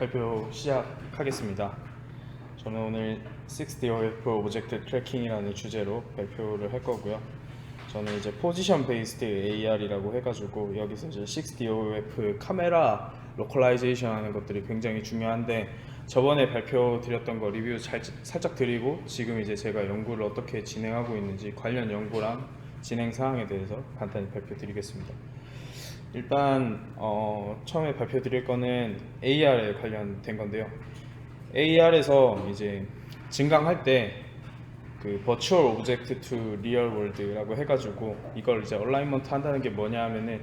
발표 시작하겠습니다. 저는 오늘 6DOF 오브젝트 트래킹이라는 주제로 발표를 할 거고요. 저는 이제 포지션 베이스드 AR이라고 해가지고 여기서 이제 6DOF 카메라 로컬라이제이션 하는 것들이 굉장히 중요한데, 저번에 발표 드렸던 거 리뷰 살짝 드리고 지금 이제 제가 연구를 어떻게 진행하고 있는지 관련 연구랑 진행 사항에 대해서 간단히 발표 드리겠습니다. 일단 처음에 발표 드릴 거는 AR에 관련된 건데요. AR에서 이제 증강할 때 그 버추얼 오브젝트 투 리얼 월드라고 해가지고 이걸 이제 얼라이먼트 한다는 게 뭐냐 하면은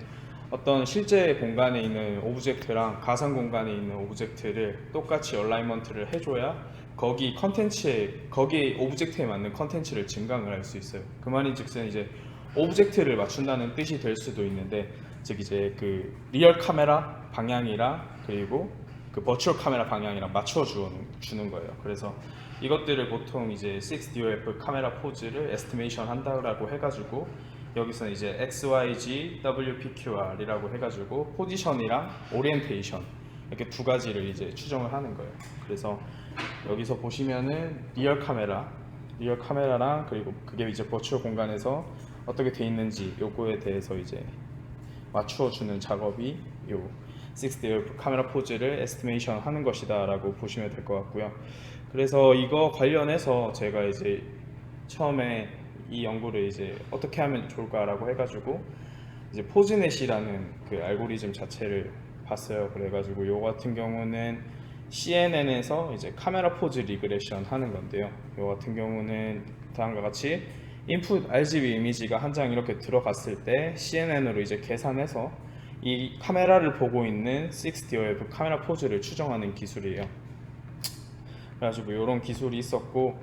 어떤 실제 공간에 있는 오브젝트랑 가상 공간에 있는 오브젝트를 똑같이 얼라이먼트를 해줘야 거기 컨텐츠에, 거기 오브젝트에 맞는 컨텐츠를 증강을 할 수 있어요. 그 말인즉슨 이제 오브젝트를 맞춘다는 뜻이 될 수도 있는데, 즉 이제 그 리얼 카메라 방향이랑 그리고 그 버추얼 카메라 방향이랑 맞춰 주는 거예요. 그래서 이것들을 보통 이제 6DOF 카메라 포즈를 에스티메이션 한다라고 해가지고 여기서는 이제 X, Y, G, W, P, Q, R이라고 해가지고 포지션이랑 오리엔테이션 이렇게 두 가지를 이제 추정을 하는 거예요. 그래서 여기서 보시면은 리얼 카메라랑 그리고 그게 이제 버추얼 공간에서 어떻게 돼 있는지 요거에 대해서 이제 맞추어 주는 작업이 요 6DOF 카메라 포즈를 에스티메이션 하는 것이다 라고 보시면 될 것 같고요. 그래서 이거 관련해서 제가 이제 처음에 이 연구를 이제 어떻게 하면 좋을까라고 해가지고 이제 포즈넷이라는 그 알고리즘 자체를 봤어요. 그래가지고 요 같은 경우는 CNN에서 이제 카메라 포즈 리그레션 하는 건데요. 요 같은 경우는 다음과 같이 인풋 RGB 이미지가 한 장 이렇게 들어갔을 때 CNN으로 이제 계산해서 이 카메라를 보고 있는 6DOF 카메라 포즈를 추정하는 기술이에요. 그래가지고 이런 기술이 있었고,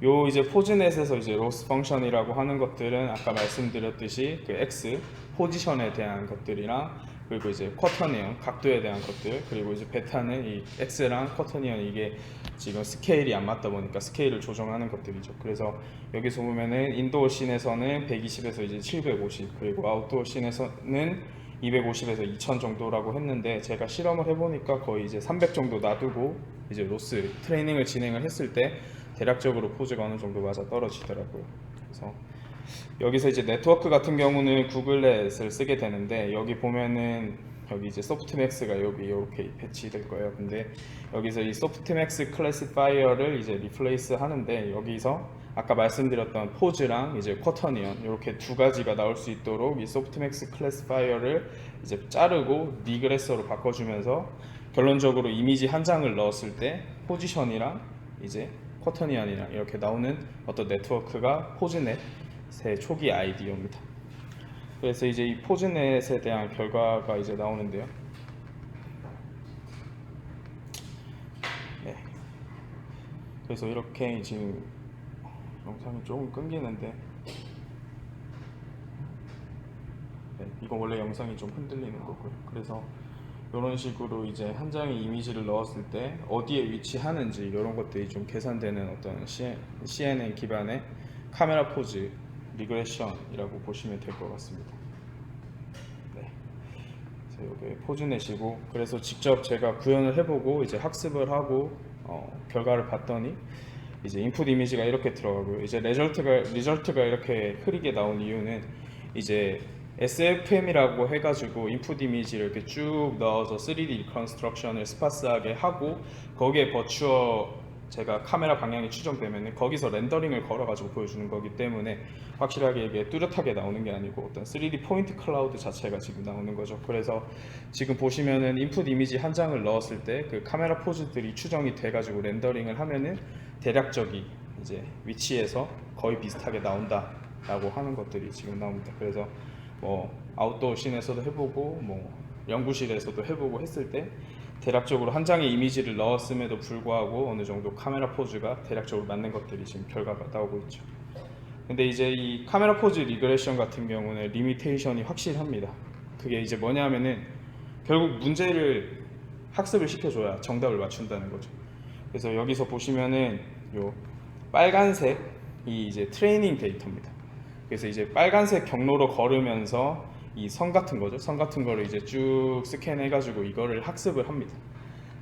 요 이제 포즈넷에서 이제 로스 펑션이라고 하는 것들은 아까 말씀드렸듯이 그 X 포지션에 대한 것들이랑 그리고 이제 쿼터니언 각도에 대한 것들, 그리고 이제 베타는 이 X랑 쿼터니언 이게 지금 스케일이 안 맞다 보니까 스케일을 조정하는 것들이죠. 그래서 여기서 보면은 인도어 씬에서는 120에서 이제 750, 그리고 아웃도어 씬에서는 250에서 2000 정도라고 했는데, 제가 실험을 해보니까 거의 이제 300 정도 놔두고 이제 로스 트레이닝을 진행을 했을 때 대략적으로 포즈가 어느 정도 맞아 떨어지더라고요. 그래서 여기서 이제 네트워크 같은 경우는 구글넷을 쓰게 되는데, 여기 보면은 여기 이제 소프트맥스가 여기 이렇게 배치될 거예요. 근데 여기서 이 소프트맥스 클래시파이어를 이제 리플레이스 하는데, 여기서 아까 말씀드렸던 포즈랑 이제 쿼터니언 이렇게 두 가지가 나올 수 있도록 이 소프트맥스 클래시파이어를 이제 자르고 리그레서로 바꿔주면서 결론적으로 이미지 한 장을 넣었을 때 포지션이랑 이제 쿼터니언이랑 이렇게 나오는 어떤 네트워크가 포즈넷의 초기 아이디어입니다. 그래서 이제 이 포즈넷에 대한 결과가 이제 나오는데요. 네. 그래서 이렇게 지금 영상이 조금 끊기는데, 네, 이거 원래 영상이 좀 흔들리는 거고요. 그래서 이런 식으로 이제 한 장의 이미지를 넣었을 때 어디에 위치하는지 이런 것들이 좀 계산되는 어떤 CNN 기반의 카메라 포즈 리그레션이라고 보시면 될 것 같습니다. 네. 그래서 이게 포즈넷이고, 그래서 직접 제가 구현을 해보고 이제 학습을 하고 결과를 봤더니 이제 인풋 이미지가 이렇게 들어가고요. 이제 리절트가 이렇게 흐리게 나온 이유는 이제 SFM이라고 해가지고 인풋 이미지를 이렇게 쭉 넣어서 3D 리컨스트럭션을 스파스하게 하고 거기에 제가 카메라 방향이 추정되면 거기서 렌더링을 걸어가지고 보여주는 거기 때문에 확실하게 이게 뚜렷하게 나오는 게 아니고 어떤 3D 포인트 클라우드 자체가 지금 나오는 거죠. 그래서 지금 보시면은 인풋 이미지 한 장을 넣었을 때 그 카메라 포즈들이 추정이 돼가지고 렌더링을 하면은 대략적인 이제 위치에서 거의 비슷하게 나온다라고 하는 것들이 지금 나옵니다. 그래서 뭐 아웃도어 씬에서도 해보고 뭐 연구실에서도 해보고 했을 때 대략적으로 한 장의 이미지를 넣었음에도 불구하고 어느 정도 카메라 포즈가 대략적으로 맞는 것들이 지금 결과가 나오고 있죠. 근데 이제 이 카메라 포즈 리그레션 같은 경우는 리미테이션이 확실합니다. 그게 이제 뭐냐면은 결국 문제를 학습을 시켜줘야 정답을 맞춘다는 거죠. 그래서 여기서 보시면은 요 빨간색이 이제 트레이닝 데이터입니다. 그래서 이제 빨간색 경로로 걸으면서 이 선 같은 거죠. 선 같은 거를 이제 쭉 스캔해가지고 이거를 학습을 합니다.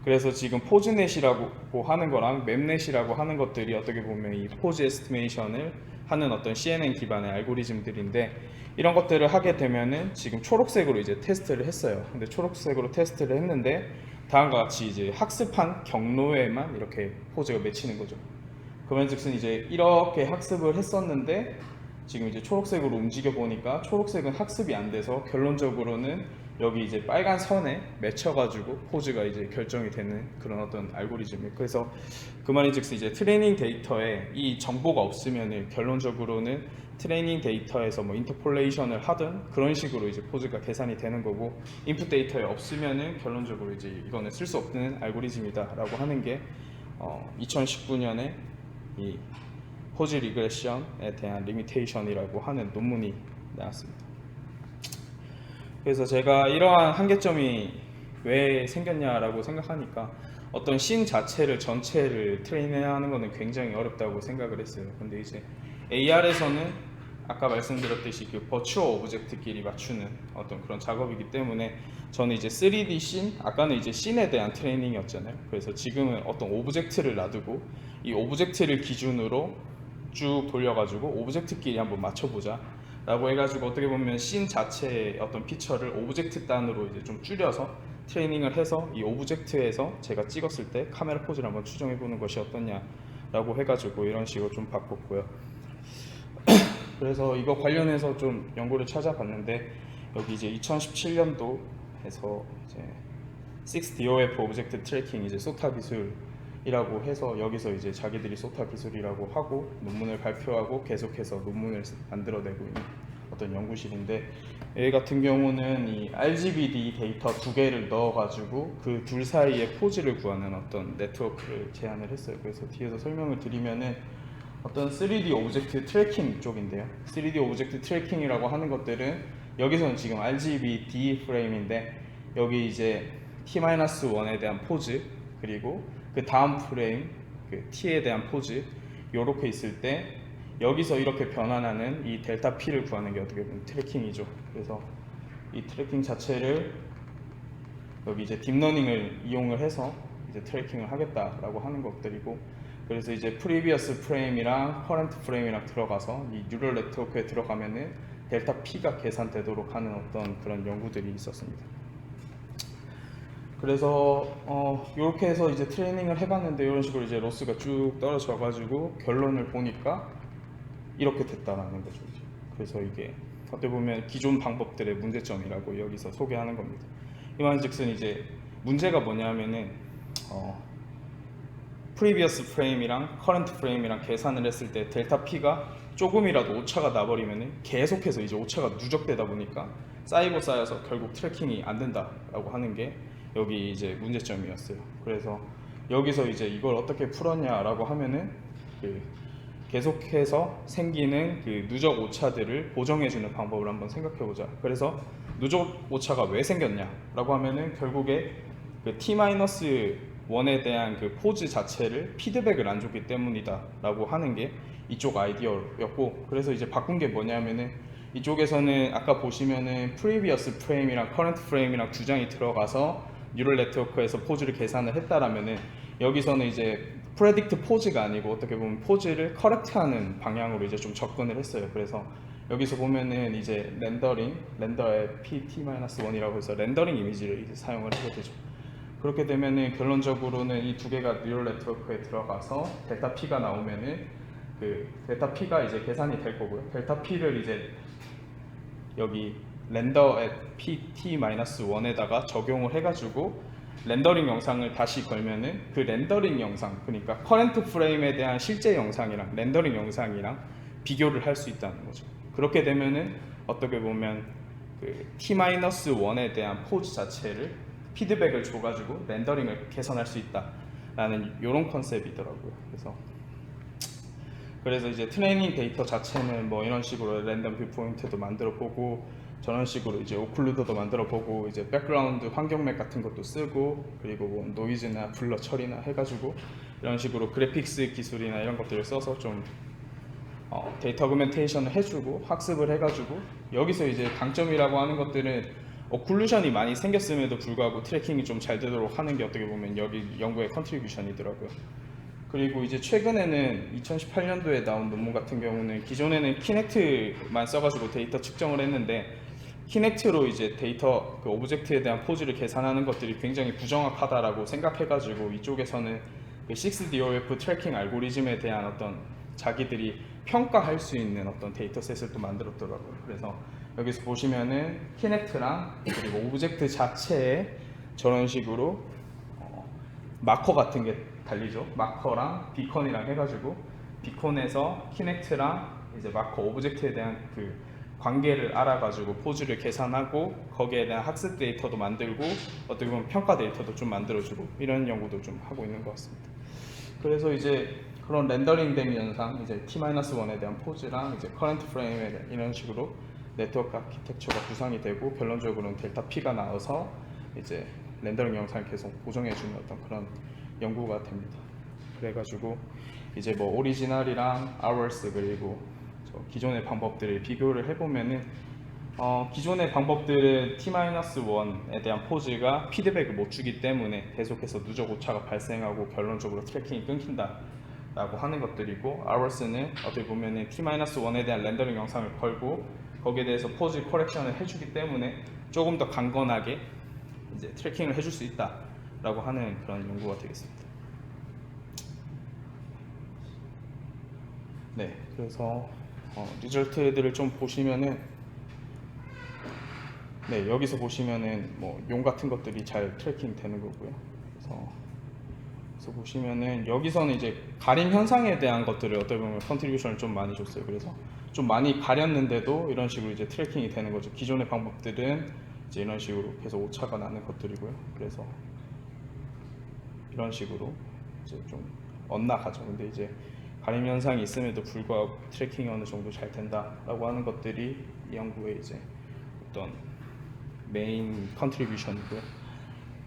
그래서 지금 포즈넷이라고 하는 거랑 맵넷이라고 하는 것들이 어떻게 보면 이 포즈 에스티메이션을 하는 어떤 CNN 기반의 알고리즘들인데, 이런 것들을 하게 되면은 지금 초록색으로 이제 테스트를 했어요. 근데 초록색으로 테스트를 했는데 다음과 같이 이제 학습한 경로에만 이렇게 포즈가 맺히는 거죠. 그러면즉슨 이제 이렇게 학습을 했었는데 지금 이제 초록색으로 움직여 보니까 초록색은 학습이 안 돼서 결론적으로는 여기 이제 빨간 선에 맺혀가지고 포즈가 이제 결정이 되는 그런 어떤 알고리즘이에요. 그래서 그 말인즉슨 이제 트레이닝 데이터에 이 정보가 없으면은 결론적으로는 트레이닝 데이터에서 뭐 인터폴레이션을 하든 그런 식으로 이제 포즈가 계산이 되는 거고, 인풋 데이터에 없으면은 결론적으로 이제 이거는 쓸 수 없는 알고리즘이다라고 하는 게 2019년에 이 포즈 리그레션에 대한 리미테이션이라고 하는 논문이 나왔습니다. 그래서 제가 이러한 한계점이 왜 생겼냐라고 생각하니까 어떤 씬 자체를 전체를 트레인해야 하는 것은 굉장히 어렵다고 생각을 했어요. 근데 이제 AR에서는 아까 말씀드렸듯이 그 버추어 오브젝트끼리 맞추는 어떤 그런 작업이기 때문에 저는 이제 3D 씬, 아까는 이제 씬에 대한 트레이닝이었잖아요. 그래서 지금은 어떤 오브젝트를 놔두고 이 오브젝트를 기준으로 쭉 돌려가지고 오브젝트끼리 한번 맞춰보자 라고 해가지고 어떻게 보면 씬 자체의 어떤 피처를 오브젝트 단으로 이제 좀 줄여서 트레이닝을 해서 이 오브젝트에서 제가 찍었을 때 카메라 포즈를 한번 추정해보는 것이 어떠냐라고 해가지고 이런 식으로 좀 바꿨고요. 그래서 이거 관련해서 좀 연구를 찾아봤는데 여기 이제 2017년도에서 이제 6DOF 오브젝트 트래킹 이제 소타 기술이라고 해서 여기서 이제 자기들이 소타 기술이라고 하고 논문을 발표하고 계속해서 논문을 만들어내고 있는 어떤 연구실인데, 얘 같은 경우는 이 RGBD 데이터 2개를 넣어가지고 그 둘 사이의 포즈를 구하는 어떤 네트워크를 제안을 했어요. 그래서 뒤에서 설명을 드리면은 어떤 3D 오브젝트 트래킹 쪽인데요. 3D 오브젝트 트래킹이라고 하는 것들은 여기서는 지금 RGBD 프레임인데 여기 이제 T-1에 대한 포즈, 그리고 그 다음 프레임 그 T에 대한 포즈 요렇게 있을 때 여기서 이렇게 변환하는 이 델타 P를 구하는 게 어떻게 보면 트래킹이죠. 그래서 이 트래킹 자체를 여기 이제 딥러닝을 이용을 해서 이제 트래킹을 하겠다라고 하는 것들이고, 그래서 이제 프리비어스 프레임이랑 커런트 프레임이랑 들어가서 이 뉴럴 네트워크에 들어가면은 델타 P가 계산되도록 하는 어떤 그런 연구들이 있었습니다. 그래서 이렇게 해서 이제 트레이닝을 해봤는데 이런 식으로 이제 로스가 쭉 떨어져가지고 결론을 보니까 이렇게 됐다라는 거죠. 그래서 이게 어떻게 보면 기존 방법들의 문제점이라고 여기서 소개하는 겁니다. 이만즉슨 이제 문제가 뭐냐면은 프리비어스 프레임이랑 커런트 프레임이랑 계산을 했을 때 델타 P가 조금이라도 오차가 나버리면은 계속해서 이제 오차가 누적되다 보니까 쌓이고 쌓여서 결국 트래킹이 안 된다라고 하는 게 여기 이제 문제점이었어요. 그래서 여기서 이제 이걸 어떻게 풀었냐라고 하면은 계속해서 생기는 그 누적 오차들을 보정해주는 방법을 한번 생각해보자. 그래서 누적 오차가 왜 생겼냐라고 하면은 결국에 그 T-1에 대한 그 포즈 자체를 피드백을 안 줬기 때문이다라고 하는 게 이쪽 아이디어였고, 그래서 이제 바꾼 게 뭐냐면은 이쪽에서는 아까 보시면은 프리비어스 프레임이랑 커런트 프레임이랑 두 장이 들어가서 뉴럴 네트워크에서 포즈를 계산을 했다라면은 여기서는 이제 프레딕트 포즈가 아니고 어떻게 보면 포즈를 커렉트하는 방향으로 이제 좀 접근을 했어요. 그래서 여기서 보면은 이제 렌더의 PT-1이라고 해서 렌더링 이미지를 이제 사용을 하게 되죠. 그렇게 되면은 결론적으로는 이 두 개가 뉴럴 네트워크에 들어가서 델타 P가 나오면은 그 델타 P가 이제 계산이 될 거고요. 델타 P를 이제 여기 렌더의 PT-1에다가 적용을 해가지고 렌더링 영상을 다시 걸면은 그 렌더링 영상, 그러니까 커런트 프레임에 대한 실제 영상이랑 렌더링 영상이랑 비교를 할 수 있다는 거죠. 그렇게 되면은 어떻게 보면 그 T-1에 대한 포즈 자체를 피드백을 줘가지고 렌더링을 개선할 수 있다라는 이런 컨셉이더라고요. 그래서 이제 트레이닝 데이터 자체는 뭐 이런 식으로 랜덤 뷰 포인트도 만들어 보고 저런 식으로 이제 오클루더도 만들어 보고 이제 백그라운드 환경맵 같은 것도 쓰고, 그리고 뭐 노이즈나 블러 처리나 해가지고 이런 식으로 그래픽스 기술이나 이런 것들을 써서 좀 데이터 어그멘테이션을 해주고 학습을 해가지고, 여기서 이제 강점이라고 하는 것들은 오클루션이 많이 생겼음에도 불구하고 트래킹이 좀 잘 되도록 하는 게 어떻게 보면 여기 연구의 컨트리뷰션이더라고요. 그리고 이제 최근에는 2018년도에 나온 논문 같은 경우는 기존에는 키넥트만 써가지고 데이터 측정을 했는데 키넥트로 이제 데이터 그 오브젝트에 대한 포즈를 계산하는 것들이 굉장히 부정확하다라고 생각해가지고 이쪽에서는 그 6DOF 트래킹 알고리즘에 대한 어떤 자기들이 평가할 수 있는 어떤 데이터셋을 또 만들었더라고요. 그래서 여기서 보시면은 키넥트랑 그리고 오브젝트 자체에 저런 식으로 마커 같은 게 달리죠. 마커랑 비컨이랑 해가지고 비컨에서 키넥트랑 이제 마커 오브젝트에 대한 그 관계를 알아가지고 포즈를 계산하고 거기에 대한 학습 데이터도 만들고 어떻게 보면 평가 데이터도 좀 만들어주고 이런 연구도 좀 하고 있는 것 같습니다. 그래서 이제 그런 렌더링된 영상 이제 T-1에 대한 포즈랑 이제 커런트 프레임에 대한 이런 식으로 네트워크 아키텍처가 구상이 되고 결론적으로는 델타 P가 나와서 이제 렌더링 영상을 계속 보정해주는 어떤 그런 연구가 됩니다. 그래가지고 이제 뭐 오리지널이랑 hours 그리고 기존의 방법들을 비교를 해보면은 기존의 방법들은 T-1에 대한 포즈가 피드백을 못 주기 때문에 계속해서 누적 오차가 발생하고 결론적으로 트래킹이 끊긴다 라고 하는 것들이고 hours는 어떻게 보면은 T-1에 대한 렌더링 영상을 걸고 거기에 대해서 포즈 커렉션을 해주기 때문에 조금 더 강건하게 이제 트래킹을 해줄 수 있다 라고 하는 그런 연구가 되겠습니다. 네, 그래서 리절트들을 좀 보시면은 네, 여기서 보시면은 뭐 용 같은 것들이 잘 트래킹 되는 거고요. 그래서 보시면은 여기서는 이제 가림 현상에 대한 것들을 어떻게 보면 컨트리뷰션을 좀 많이 줬어요. 그래서 좀 많이 가렸는데도 이런 식으로 이제 트래킹이 되는 거죠. 기존의 방법들은 이제 이런 식으로 계속 오차가 나는 것들이고요. 그래서 이런 식으로 이제 좀 엇나가죠. 근데 이제 가림 현상이 있음에도 불구하고 트래킹이 어느 정도 잘 된다라고 하는 것들이 이 연구의 이제 어떤 메인 컨트리뷰션이고요.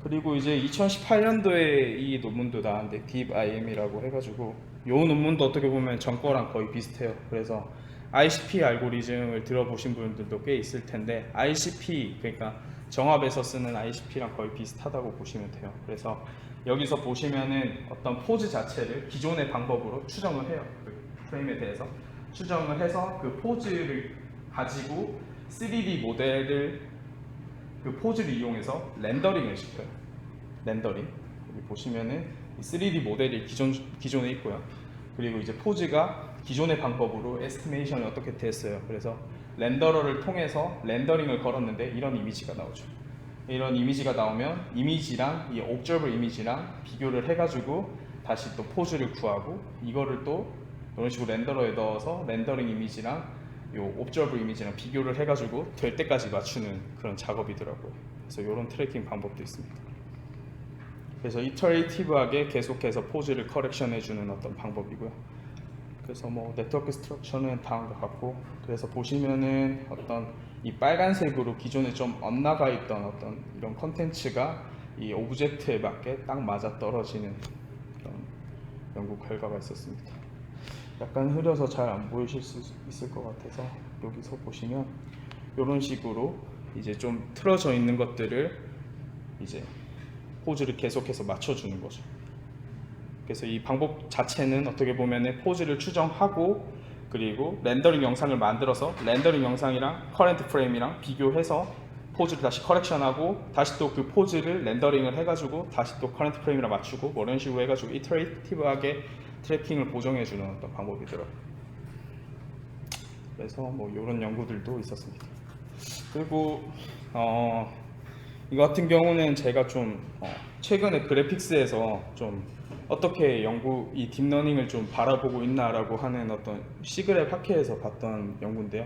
그리고 이제 2018년도에 이 논문도 나왔는데 DeepIM이라고 해가지고 이 논문도 어떻게 보면 전 거랑 거의 비슷해요. 그래서 ICP 알고리즘을 들어보신 분들도 꽤 있을 텐데 ICP 그러니까 정합에서 쓰는 ICP랑 거의 비슷하다고 보시면 돼요. 그래서 여기서 보시면은 어떤 포즈 자체를 기존의 방법으로 추정을 해요. 그 프레임에 대해서 추정을 해서 그 포즈를 가지고 3D 모델을 그 포즈를 이용해서 렌더링을 시켜요. 렌더링. 여기 보시면은 3D 모델이 기존에 있고요. 그리고 이제 포즈가 기존의 방법으로 에스티메이션이 어떻게 됐어요. 그래서 렌더러를 통해서 렌더링을 걸었는데 이런 이미지가 나오죠. 이런 이미지가 나오면 이미지랑 이 옵저버 이미지랑 비교를 해가지고 다시 또 포즈를 구하고 이거를 또 이런 식으로 렌더러에 넣어서 렌더링 이미지랑 요 옵저버 이미지랑 비교를 해가지고 될 때까지 맞추는 그런 작업이더라고요. 그래서 이런 트래킹 방법도 있습니다. 그래서 이터레이티브하게 계속해서 포즈를 커렉션 해주는 어떤 방법이고요. 그래서 뭐 네트워크 스트럭처는 다음과 같고 그래서 보시면은 어떤 이 빨간색으로 기존에 좀 엇나가 있던 어떤 이런 컨텐츠가 이 오브젝트에 맞게 딱 맞아 떨어지는 그런 연구 결과가 있었습니다. 약간 흐려서 잘 안 보이실 수 있을 것 같아서 여기서 보시면 이런 식으로 이제 좀 틀어져 있는 것들을 이제 포즈를 계속해서 맞춰주는 거죠. 그래서 이 방법 자체는 어떻게 보면 포즈를 추정하고 그리고 렌더링 영상을 만들어서 렌더링 영상이랑 커런트 프레임이랑 비교해서 포즈를 다시 커렉션하고 다시 또 그 포즈를 렌더링을 해가지고 다시 또 커런트 프레임이랑 맞추고 뭐 이런 식으로 해가지고 이터레이티브하게 트래킹을 보정해주는 어떤 방법이더라고요. 그래서 뭐 이런 연구들도 있었습니다. 그리고 이거 같은 경우는 제가 좀 최근에 그래픽스에서 좀 어떻게 이 딥러닝을 좀 바라보고 있나라고 하는 어떤 시그랩 학회에서 봤던 연구인데요.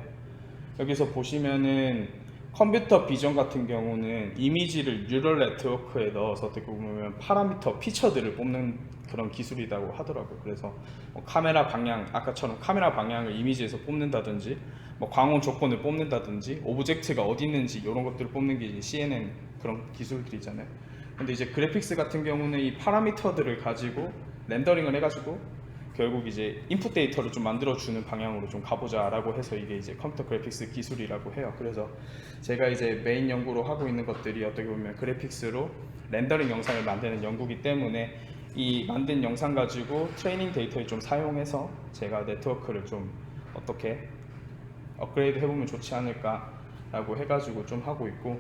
여기서 보시면은 컴퓨터 비전 같은 경우는 이미지를 뉴럴 네트워크에 넣어서 어떻게 보면 파라미터 피처들을 뽑는 그런 기술이라고 하더라고요. 그래서 뭐 카메라 방향, 아까처럼 카메라 방향을 이미지에서 뽑는다든지 뭐 광원 조건을 뽑는다든지 오브젝트가 어디 있는지 이런 것들을 뽑는 게 이제 CNN 그런 기술들이잖아요. 근데 이제 그래픽스 같은 경우는 이 파라미터들을 가지고 렌더링을 해가지고 결국 이제 인풋 데이터를 좀 만들어주는 방향으로 좀 가보자라고 해서 이게 이제 컴퓨터 그래픽스 기술이라고 해요. 그래서 제가 이제 메인 연구로 하고 있는 것들이 어떻게 보면 그래픽스로 렌더링 영상을 만드는 연구기 때문에 이 만든 영상 가지고 트레이닝 데이터를 좀 사용해서 제가 네트워크를 좀 어떻게 업그레이드 해보면 좋지 않을까라고 해가지고 좀 하고 있고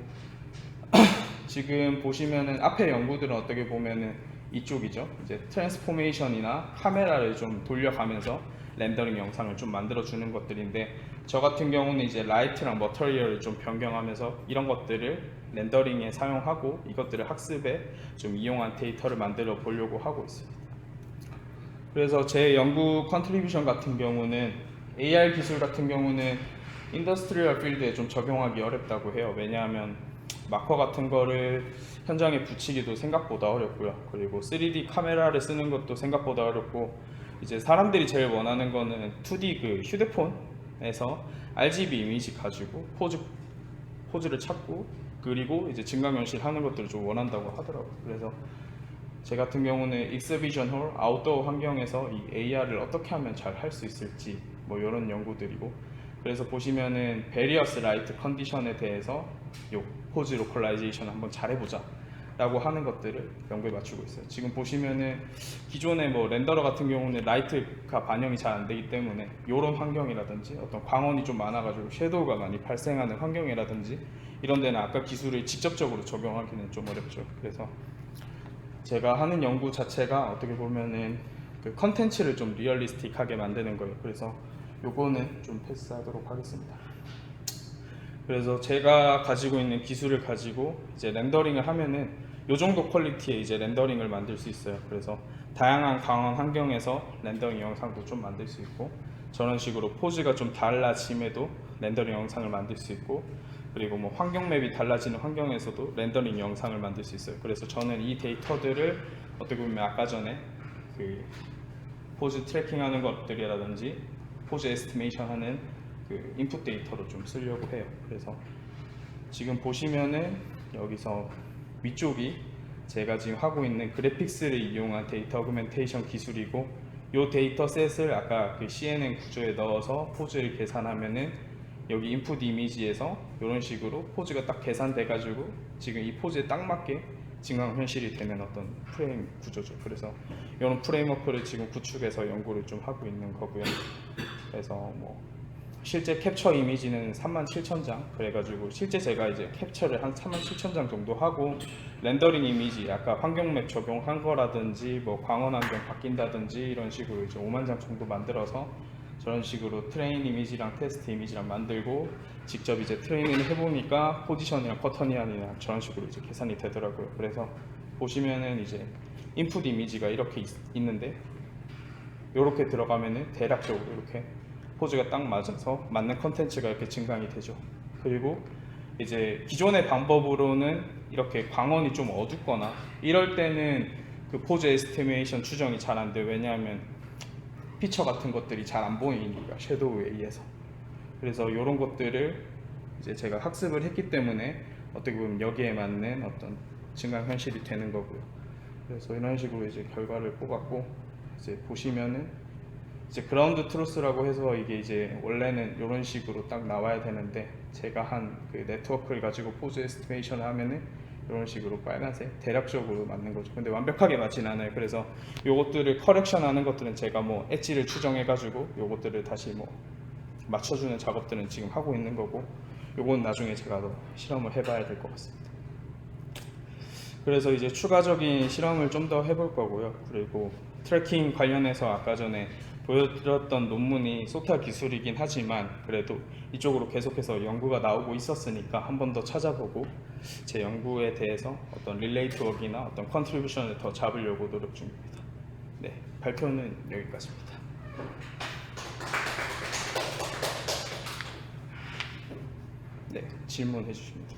지금 보시면은 앞에 연구들은 어떻게 보면은 이쪽이죠. 이제 트랜스포메이션이나 카메라를 좀 돌려가면서 렌더링 영상을 좀 만들어주는 것들인데 저 같은 경우는 이제 라이트랑 머터리얼을 좀 변경하면서 이런 것들을 렌더링에 사용하고 이것들을 학습에 좀 이용한 데이터를 만들어 보려고 하고 있습니다. 그래서 제 연구 컨트리뷰션 같은 경우는 AR 기술 같은 경우는 인더스트리얼 필드에 좀 적용하기 어렵다고 해요. 왜냐하면 마커 같은 거를 현장에 붙이기도 생각보다 어렵고요. 그리고 3D 카메라를 쓰는 것도 생각보다 어렵고 이제 사람들이 제일 원하는 거는 2D 그 휴대폰에서 RGB 이미지 가지고 포즈를 찾고 그리고 이제 증강현실 하는 것들을 좀 원한다고 하더라고요. 그래서 제 같은 경우는 익스비전 홀, 아웃도어 환경에서 이 AR을 어떻게 하면 잘 할 수 있을지 뭐 이런 연구들이고 그래서 보시면은 베리어스 라이트 컨디션에 대해서 요 포즈 로컬라이제이션 한번 잘 해보자 라고 하는 것들을 연구에 맞추고 있어요. 지금 보시면은 기존의 뭐 렌더러 같은 경우는 라이트가 반영이 잘 안 되기 때문에 이런 환경이라든지 어떤 광원이 좀 많아가지고 섀도우가 많이 발생하는 환경이라든지 이런 데는 아까 기술을 직접적으로 적용하기는 좀 어렵죠. 그래서 제가 하는 연구 자체가 어떻게 보면은 그 컨텐츠를 좀 리얼리스틱하게 만드는 거예요. 그래서 요거는 좀 패스하도록 하겠습니다. 그래서 제가 가지고 있는 기술을 가지고 이제 렌더링을 하면은 요 정도 퀄리티의 이제 렌더링을 만들 수 있어요. 그래서 다양한 강원 환경에서 렌더링 영상도 좀 만들 수 있고 저런 식으로 포즈가 좀 달라짐에도 렌더링 영상을 만들 수 있고 그리고 뭐 환경 맵이 달라지는 환경에서도 렌더링 영상을 만들 수 있어요. 그래서 저는 이 데이터들을 어떻게 보면 아까 전에 그 포즈 트래킹하는 것들이라든지 포즈 에스티메이션 하는 그 인풋 데이터로 좀 쓰려고 해요. 그래서 지금 보시면은 여기서 위쪽이 제가 지금 하고 있는 그래픽스를 이용한 데이터 어그멘테이션 기술이고 이 데이터셋을 아까 그 CNN 구조에 넣어서 포즈를 계산하면은 여기 인풋 이미지에서 이런 식으로 포즈가 딱 계산돼 가지고 지금 이 포즈에 딱 맞게 증강현실이 되는 어떤 프레임 구조죠. 그래서 이런 프레임워크를 지금 구축해서 연구를 좀 하고 있는 거고요. 그래서 뭐 실제 캡처 이미지는 37,000장 그래가지고 실제 제가 이제 캡처를 한 37,000장 정도 하고 렌더링 이미지 아까 환경맵 적용한 거라든지 뭐 광원 환경 바뀐다든지 이런 식으로 이제 5만 장 정도 만들어서 저런 식으로 트레인 이미지랑 테스트 이미지랑 만들고 직접 이제 트레이닝을 해보니까 포지션이랑 커터니안이랑 저런 식으로 이제 계산이 되더라고요. 그래서 보시면은 이제 인풋 이미지가 이렇게 있는데 이렇게 들어가면은 대략적으로 이렇게 포즈가 딱 맞아서 맞는 컨텐츠가 이렇게 증강이 되죠. 그리고 이제 기존의 방법으로는 이렇게 광원이 좀 어둡거나 이럴 때는 그 포즈 에스티메이션 추정이 잘 안 돼요. 왜냐하면 피처 같은 것들이 잘 안 보이니까 섀도우에 의해서. 그래서 이런 것들을 이제 제가 학습을 했기 때문에 어떻게 보면 여기에 맞는 어떤 증강 현실이 되는 거고요. 그래서 이런 식으로 이제 결과를 뽑았고 이제 보시면은 이제 그라운드 트루스라고 해서 이게 이제 원래는 이런 식으로 딱 나와야 되는데 제가 한 그 네트워크를 가지고 포즈 에스티메이션을 하면은 이런 식으로 빨간색 대략적으로 맞는 거죠. 근데 완벽하게 맞진 않아요. 그래서 요것들을 커렉션하는 것들은 제가 뭐 엣지를 추정해 가지고 요것들을 다시 뭐 맞춰주는 작업들은 지금 하고 있는 거고 요건 나중에 제가 더 실험을 해봐야 될 것 같습니다. 그래서 이제 추가적인 실험을 좀 더 해볼 거고요. 그리고 트래킹 관련해서 아까 전에 보여드렸던 논문이 소타 기술이긴 하지만 그래도 이쪽으로 계속해서 연구가 나오고 있었으니까 한 번 더 찾아보고 제 연구에 대해서 어떤 릴레이트 웍이나 어떤 컨트리뷰션을 더 잡으려고 노력 중입니다. 네, 발표는 여기까지입니다. 네, 질문해 주십니다.